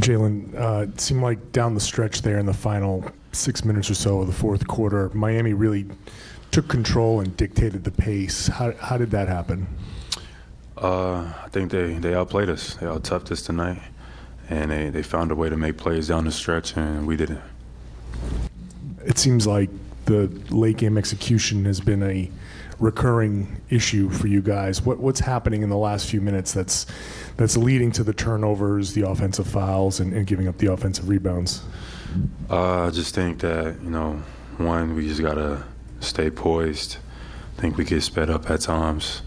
Jaylen, it seemed like down the stretch there in the final 6 minutes or so of the fourth quarter, Miami really took control and dictated the pace. How did that happen? I think they outplayed us. They out-toughed us tonight, and they found a way to make plays down the stretch, and we didn't. It seems like the late game execution has been a recurring issue for you guys. What's happening in the last few minutes that's leading to the turnovers, the offensive fouls, and giving up the offensive rebounds? I just think that, one, we just got to stay poised. I think we get sped up at times.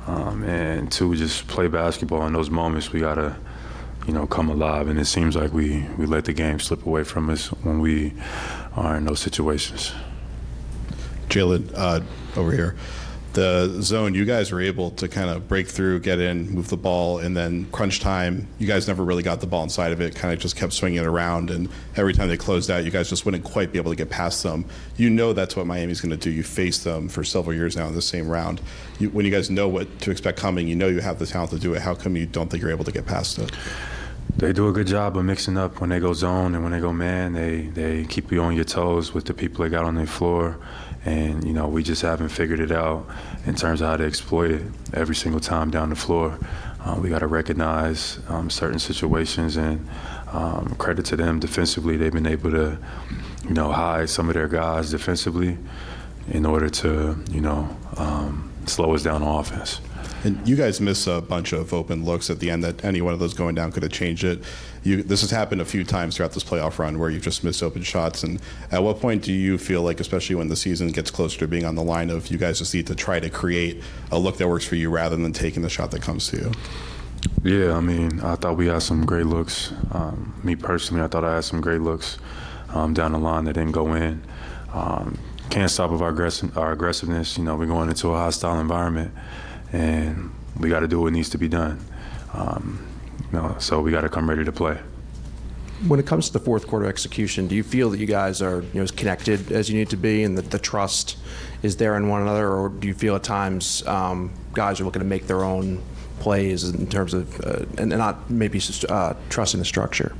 And two, just play basketball. In those moments, we got to, come alive. And it seems like we let the game slip away from us when we are in those situations. Jaylen, over here. The zone, you guys were able to kind of break through, get in, move the ball, and then crunch time, you guys never really got the ball inside of it, kind of just kept swinging it around, and every time they closed out, you guys just wouldn't quite be able to get past them. You know that's what Miami's going to do. You faced them for several years now in the same round. When you guys know what to expect coming, you know you have the talent to do it. How come you don't think you're able to get past it? They do a good job of mixing up when they go zone and when they go man. They keep you on your toes with the people they got on their floor. And, we just haven't figured it out in terms of how to exploit it every single time down the floor. We got to recognize certain situations, and credit to them defensively. They've been able to, hide some of their guys defensively in order to, slow us down on offense. And you guys miss a bunch of open looks at the end that any one of those going down could have changed it. This has happened a few times throughout this playoff run where you've just missed open shots. And at what point do you feel like, especially when the season gets closer to being on the line, of you guys just need to try to create a look that works for you rather than taking the shot that comes to you? Yeah, I thought we had some great looks. Me personally, I thought I had some great looks down the line that didn't go in. Can't stop with our aggressiveness. We're going into a hostile environment, and we got to do what needs to be done. So we got to come ready to play. When it comes to the fourth quarter execution, do you feel that you guys are as connected as you need to be, and that the trust is there in one another, or do you feel at times guys are looking to make their own plays in terms of and not maybe trusting the structure?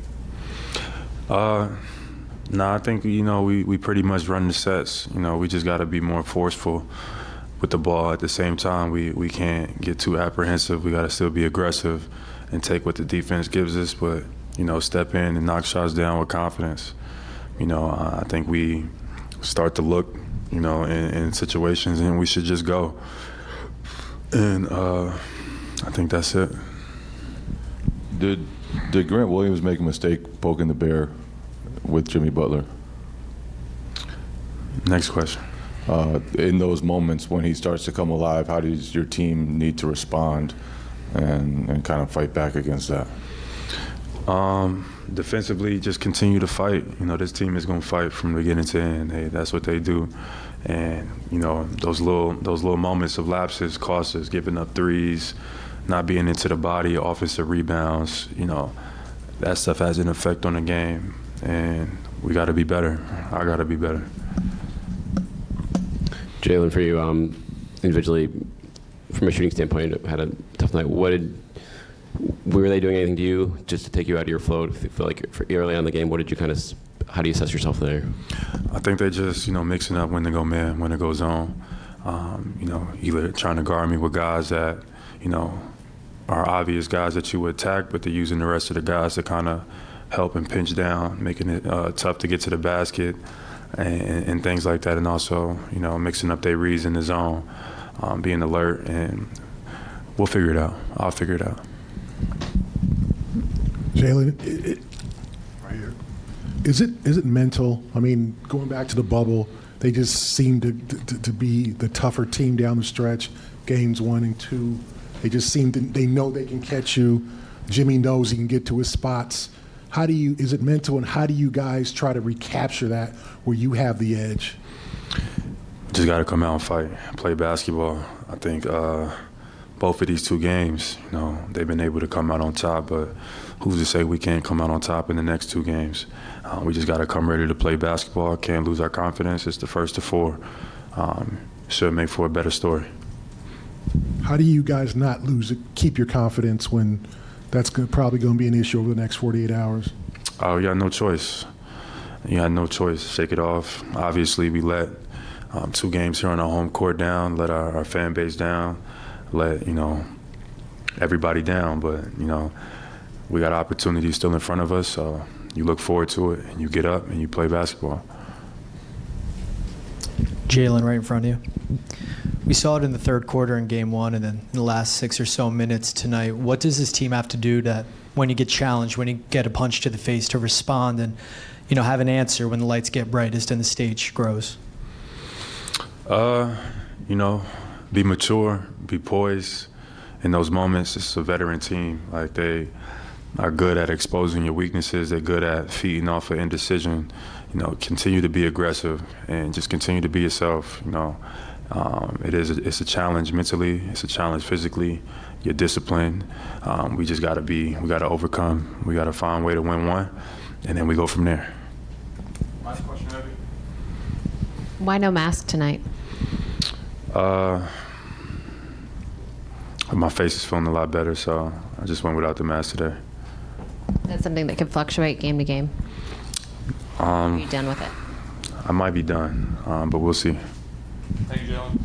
No, I think we pretty much run the sets. We just got to be more forceful with the ball. At the same time, we can't get too apprehensive. We got to still be aggressive and take what the defense gives us, but step in and knock shots down with confidence. I think we start to look, in situations, and we should just go. And I think that's it. Did Grant Williams make a mistake poking the bear with Jimmy Butler? Next question. In those moments when he starts to come alive, how does your team need to respond and kind of fight back against that? Defensively, just continue to fight. This team is going to fight from beginning to end. Hey, that's what they do. And those little moments of lapses cost us, giving up threes, not being into the body, offensive rebounds. That stuff has an effect on the game, and we got to be better. I got to be better. Jaylen, for you, individually, from a shooting standpoint, had a tough night. Were they doing anything to you just to take you out of your flow? Do you feel like early on in the game, how do you assess yourself there? I think they just, mixing up when to go man, when to go zone. Either trying to guard me with guys that, are obvious guys that you would attack, but they're using the rest of the guys to kind of help and pinch down, making it tough to get to the basket and things like that. And also, mixing up their reads in the zone, being alert, and we'll figure it out. I'll figure it out. Jaylen, right here. Is it mental? Going back to the bubble, they just seem to be the tougher team down the stretch. Games 1 and 2, they just seem they know they can catch you. Jimmy knows he can get to his spots. Is it mental, and how do you guys try to recapture that where you have the edge? Just got to come out and fight, play basketball. I think both of these two games, they've been able to come out on top, but who's to say we can't come out on top in the next two games? We just got to come ready to play basketball. Can't lose our confidence. It's the first to 4. Should make for a better story. How do you guys not keep your confidence when that's probably going to be an issue over the next 48 hours. Oh, you had no choice. You had no choice. Shake it off. Obviously, we let 2 games here on our home court down, let our fan base down, let, everybody down. But, we got opportunities still in front of us, so you look forward to it, and you get up, and you play basketball. Jaylen, right in front of you. We saw it in the third quarter in game 1 and then in the last 6 or so minutes tonight. What does this team have to do to, when you get challenged, when you get a punch to the face, to respond and, have an answer when the lights get brightest and the stage grows? Be mature, be poised. In those moments, it's a veteran team. Like, they are good at exposing your weaknesses. They're good at feeding off of indecision. Continue to be aggressive and just continue to be yourself. It's a challenge mentally. It's a challenge physically. You're disciplined. We got to overcome. We got to find a way to win one, and then we go from there. Last question, Abby. Why no mask tonight? My face is feeling a lot better, so I just went without the mask today. That's something that could fluctuate game to game. Are you done with it? I might be done, but we'll see. Thank you, Jaylen.